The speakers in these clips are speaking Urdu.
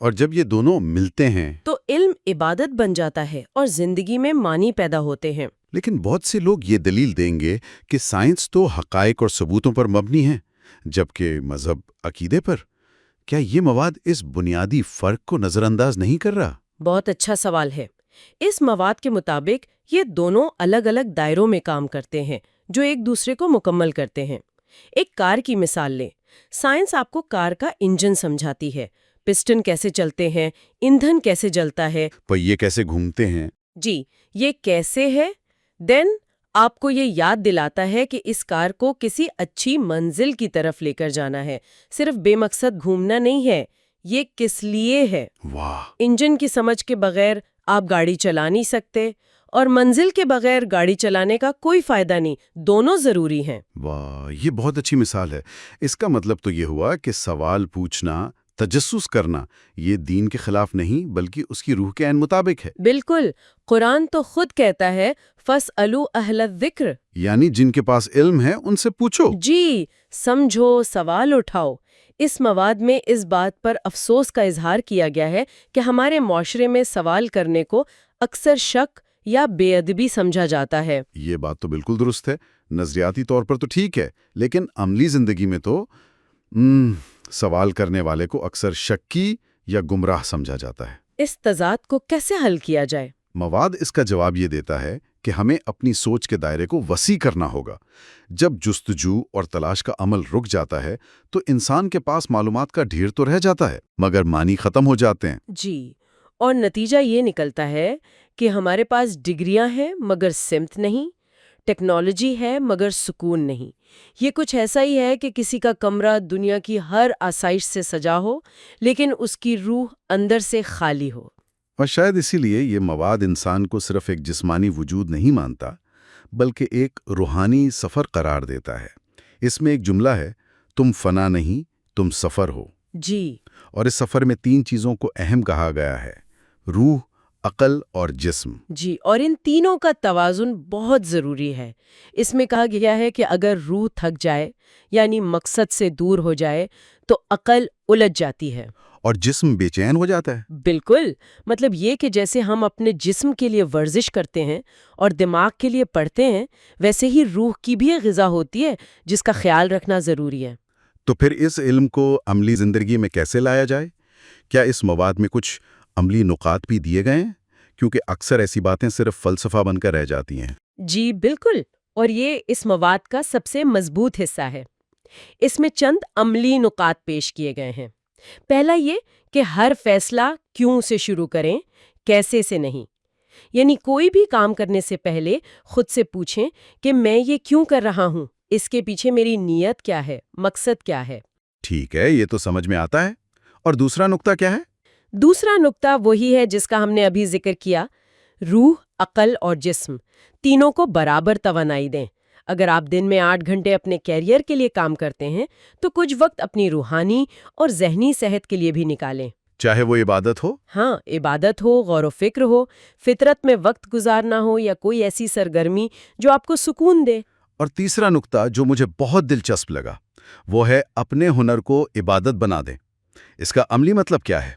اور جب یہ دونوں ملتے ہیں تو علم عبادت بن جاتا ہے اور زندگی میں معنی پیدا ہوتے ہیں۔ لیکن بہت سے لوگ یہ دلیل دیں گے کہ سائنس تو حقائق اور ثبوتوں پر مبنی ہے، جبکہ مذہب عقیدے پر۔ کیا یہ مواد اس بنیادی فرق کو نظر انداز نہیں کر رہا؟ بہت اچھا سوال ہے۔ اس مواد کے مطابق یہ دونوں الگ الگ دائروں میں کام کرتے ہیں جو ایک دوسرے کو مکمل کرتے ہیں۔ ایک کار کی مثال لیں۔ سائنس آپ کو کار کا انجن سمجھاتی ہے، پسٹن کیسے چلتے ہیں، ایندھن کیسے جلتا ہے۔ پہیے کیسے گھومتے ہیں؟ جی، یہ کیسے ہے؟ دین آپ کو یہ یاد دلاتا ہے کہ اس کار کو کسی اچھی منزل کی طرف لے کر جانا ہے، صرف بے مقصد گھومنا نہیں ہے۔ یہ کس لیے ہے؟ واہ، انجن کی سمجھ کے بغیر آپ گاڑی چلا نہیں سکتے، اور منزل کے بغیر گاڑی چلانے کا کوئی فائدہ نہیں، دونوں ضروری ہیں۔ واہ، یہ بہت اچھی مثال ہے۔ اس کا مطلب تو یہ ہوا کہ سوال پوچھنا، تجسس کرنا، یہ دین کے خلاف نہیں بلکہ اس کی روح کے عین مطابق ہے۔ بالکل، قرآن تو خود کہتا ہے فَاسْأَلُوا أَهْلَ الذِّكْرِ، یعنی جن کے پاس علم ہے ان سے پوچھو۔ جی، سمجھو، سوال اٹھاؤ۔ اس مواد میں اس بات پر افسوس کا اظہار کیا گیا ہے کہ ہمارے معاشرے میں سوال کرنے کو اکثر شک یا بے ادبی سمجھا جاتا ہے۔ یہ بات تو بالکل درست ہے، نظریاتی طور پر تو ٹھیک ہے، لیکن عملی زندگی میں تو سوال کرنے والے کو اکثر شکی یا گمراہ سمجھا جاتا ہے۔ اس تضاد کو کیسے حل کیا جائے؟ مواد اس کا جواب یہ دیتا ہے کہ ہمیں اپنی سوچ کے دائرے کو وسیع کرنا ہوگا۔ جب جستجو اور تلاش کا عمل رک جاتا ہے تو انسان کے پاس معلومات کا ڈھیر تو رہ جاتا ہے، مگر معنی ختم ہو جاتے ہیں۔ جی، اور نتیجہ یہ نکلتا ہے کہ ہمارے پاس ڈگریاں ہیں مگر سمت نہیں، ٹیکنالوجی ہے مگر سکون نہیں۔ یہ کچھ ایسا ہی ہے کہ کسی کا کمرہ دنیا کی ہر آسائش سے سجا ہو لیکن اس کی روح اندر سے خالی ہو۔ اور شاید اسی لیے یہ مواد انسان کو صرف ایک جسمانی وجود نہیں مانتا بلکہ ایک روحانی سفر قرار دیتا ہے۔ اس میں ایک جملہ ہے، تم فنا نہیں، تم سفر ہو۔ جی، اور اس سفر میں 3 چیزوں کو اہم کہا گیا ہے: روح، عقل اور جسم۔ جی، اور ان تینوں کا توازن بہت ضروری ہے۔ اس میں کہا گیا ہے کہ اگر روح تھک جائے یعنی مقصد سے دور ہو جائے تو عقل الجھ جاتی ہے اور جسم بے چین ہو جاتا ہے۔ بالکل، مطلب یہ کہ جیسے ہم اپنے جسم کے لیے ورزش کرتے ہیں اور دماغ کے لیے پڑھتے ہیں، ویسے ہی روح کی بھی ایک غذا ہوتی ہے جس کا خیال رکھنا ضروری ہے۔ تو پھر اس علم کو عملی زندگی میں کیسے لایا جائے؟ کیا اس مواد میں کچھ عملی نکات بھی دیے گئے ہیں؟ کیونکہ اکثر ایسی باتیں صرف فلسفہ بن کر رہ جاتی ہیں۔ جی بالکل، اور یہ اس مواد کا سب سے مضبوط حصہ ہے۔ اس میں چند عملی نکات پیش کیے گئے ہیں۔ پہلا یہ کہ ہر فیصلہ کیوں سے شروع کریں، کیسے سے نہیں۔ یعنی کوئی بھی کام کرنے سے پہلے خود سے پوچھیں کہ میں یہ کیوں کر رہا ہوں، اس کے پیچھے میری نیت کیا ہے، مقصد کیا ہے۔ ٹھیک ہے، یہ تو سمجھ میں آتا ہے۔ اور دوسرا نقطہ کیا ہے؟ دوسرا نقطہ وہی ہے جس کا ہم نے ابھی ذکر کیا، روح، عقل اور جسم تینوں کو برابر توانائی دیں۔ اگر آپ دن میں 8 گھنٹے اپنے کیریئر کے لیے کام کرتے ہیں تو کچھ وقت اپنی روحانی اور ذہنی صحت کے لیے بھی نکالیں۔ چاہے وہ عبادت ہو، ہاں، عبادت ہو، غور و فکر ہو، فطرت میں وقت گزارنا ہو یا کوئی ایسی سرگرمی جو آپ کو سکون دے۔ اور تیسرا نقطہ جو مجھے بہت دلچسپ لگا وہ ہے اپنے ہنر کو عبادت بنا دیں۔ اس کا عملی مطلب کیا ہے؟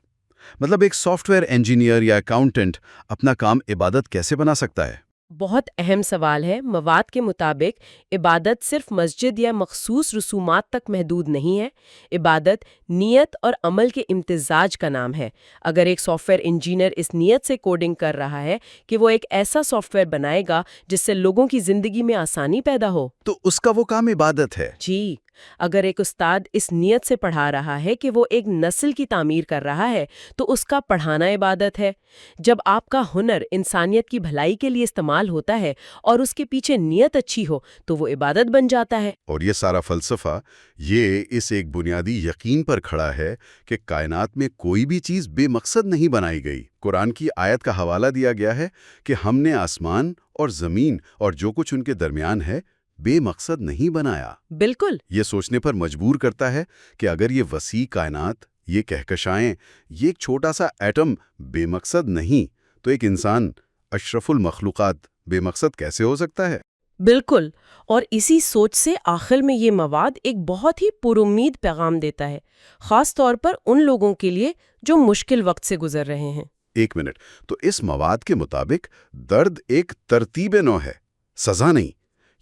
مطلب ایک سافٹ ویئر انجینئر یا اکاؤنٹنٹ اپنا کام عبادت کیسے بنا سکتا ہے؟ بہت اہم سوال ہے۔ مواد کے مطابق عبادت صرف مسجد یا مخصوص رسومات تک محدود نہیں ہے۔ عبادت نیت اور عمل کے امتزاج کا نام ہے۔ اگر ایک سافٹ ویئر انجینئر اس نیت سے کوڈنگ کر رہا ہے کہ وہ ایک ایسا سافٹ ویئر بنائے گا جس سے لوگوں کی زندگی میں آسانی پیدا ہو، تو اس کا وہ کام عبادت ہے۔ جی، اگر ایک استاد اس نیت سے پڑھا رہا ہے کہ وہ ایک نسل کی تعمیر کر رہا ہے تو اس کا پڑھانا عبادت ہے۔ جب آپ کا ہنر انسانیت کی بھلائی کے لیے استعمال ہوتا ہے اور اس کے پیچھے نیت اچھی ہو تو وہ عبادت بن جاتا ہے۔ اور یہ سارا فلسفہ یہ اس ایک بنیادی یقین پر کھڑا ہے کہ کائنات میں کوئی بھی چیز بے مقصد نہیں بنائی گئی۔ قرآن کی آیت کا حوالہ دیا گیا ہے کہ ہم نے آسمان اور زمین اور جو کچھ ان کے درمیان ہے بے مقصد نہیں بنایا۔ بالکل، یہ سوچنے پر مجبور کرتا ہے کہ اگر یہ وسیع کائنات، یہ کہکشائیں، یہ ایک چھوٹا سا ایٹم بے مقصد نہیں تو ایک انسان، اشرف المخلوقات، بے مقصد کیسے ہو سکتا ہے؟ بالکل، اور اسی سوچ سے آخر میں یہ مواد ایک بہت ہی پرامید پیغام دیتا ہے، خاص طور پر ان لوگوں کے لیے جو مشکل وقت سے گزر رہے ہیں۔ ایک منٹ، تو اس مواد کے مطابق درد ایک ترتیب نو ہے، سزا نہیں۔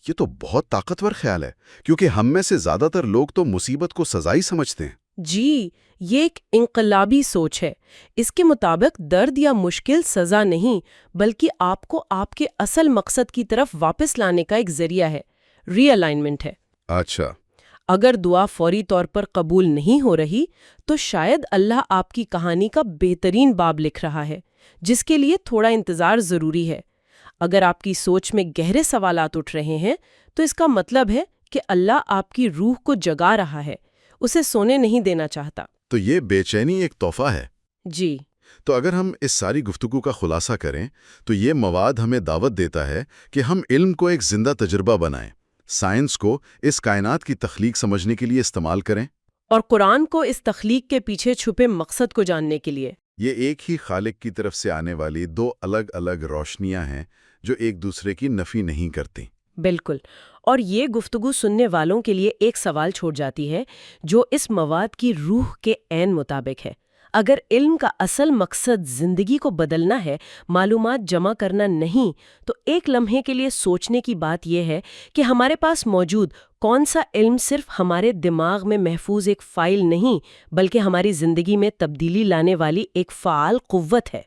یہ تو بہت طاقتور خیال ہے، کیونکہ ہم میں سے زیادہ تر لوگ تو مصیبت کو سزا ہی سمجھتے ہیں۔ جی، یہ ایک انقلابی سوچ ہے۔ اس کے مطابق درد یا مشکل سزا نہیں، بلکہ آپ کو آپ کے اصل مقصد کی طرف واپس لانے کا ایک ذریعہ ہے، ری الائنمنٹ ہے۔ اچھا، اگر دعا فوری طور پر قبول نہیں ہو رہی تو شاید اللہ آپ کی کہانی کا بہترین باب لکھ رہا ہے، جس کے لیے تھوڑا انتظار ضروری ہے۔ اگر آپ کی سوچ میں گہرے سوالات اٹھ رہے ہیں تو اس کا مطلب ہے کہ اللہ آپ کی روح کو جگا رہا ہے، اسے سونے نہیں دینا چاہتا۔ تو یہ بے چینی ایک تحفہ ہے۔ جی، تو اگر ہم اس ساری گفتگو کا خلاصہ کریں تو یہ مواد ہمیں دعوت دیتا ہے کہ ہم علم کو ایک زندہ تجربہ بنائیں، سائنس کو اس کائنات کی تخلیق سمجھنے کے لیے استعمال کریں، اور قرآن کو اس تخلیق کے پیچھے چھپے مقصد کو جاننے کے لیے۔ یہ ایک ہی خالق کی طرف سے آنے والی دو الگ الگ روشنیاں ہیں جو ایک دوسرے کی نفی نہیں کرتی۔ بالکل، اور یہ گفتگو سننے والوں کے لیے ایک سوال چھوڑ جاتی ہے جو اس مواد کی روح کے عین مطابق ہے۔ اگر علم کا اصل مقصد زندگی کو بدلنا ہے، معلومات جمع کرنا نہیں، تو ایک لمحے کے لیے سوچنے کی بات یہ ہے کہ ہمارے پاس موجود کون سا علم صرف ہمارے دماغ میں محفوظ ایک فائل نہیں، بلکہ ہماری زندگی میں تبدیلی لانے والی ایک فعال قوت ہے۔